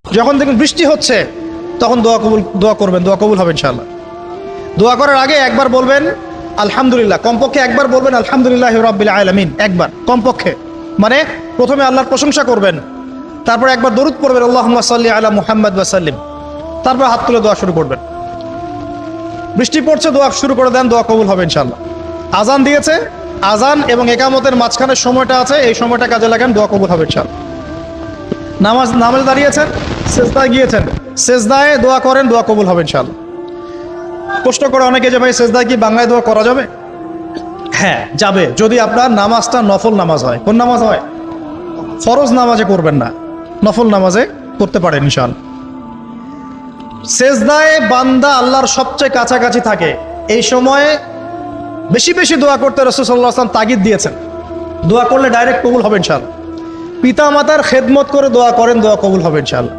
যখন দেখুন বৃষ্টি হচ্ছে তখন দোয়া করবেন, দোয়া কবুল হবে ইনশাআল্লাহ। দোয়া করার আগে একবার বলবেন আলহামদুলিল্লাহ, কমপক্ষে একবার বলবেন আলহামদুলিল্লাহি রাব্বিল আলামিন, একবার কমপক্ষে। মানে প্রথমে আল্লাহর প্রশংসা করবেন, তারপর একবার দরুদ পড়বেন আল্লাহুম্মা সাল্লি আলা মুহাম্মাদ ওয়া সাল্লিম, তারপর হাত তুলে দোয়া শুরু করবেন। বৃষ্টি পড়ছে, দোয়া শুরু করে দেন, দোয়া কবুল হবে ইনশাআল্লাহ। আজান দিয়েছে, আজান এবং একামতের মাঝখানে সময়টা আছে, এই সময়টা কাজে লাগান, দোয়া কবুল হবে ইনশাআল্লাহ। নামাজে দাঁড়িয়েছেন, সেজদায় গিয়েছেন, সেজদায় দোয়া করেন, দোয়া কবুল হবে ইনশাআল্লাহ। প্রশ্ন করে অনেকে যে ভাই সেজদায় কি বাংলায় দোয়া করা যাবে? হ্যাঁ যাবে, যদি আপনার নামাজটা নফল নামাজ হয়। কোন নামাজ হয়? ফরজ নামাজে করবেন না, নফল নামাজে করতে পারেন ইনশাআল্লাহ। সেজদায় বান্দা আল্লাহর সবচেয়ে কাছাকাছি থাকে, এই সময়ে বেশি বেশি দোয়া করতে রাসূল সাল্লাল্লাহু আলাইহি ওয়াসাল্লাম তাগিদ দিয়েছেন। দোয়া করলে ডাইরেক্ট কবুল হবে ইনশাআল্লাহ। পিতা মাতার খেদমত করে দোয়া করেন, দোয়া কবুল হবে ইনশাআল্লাহ।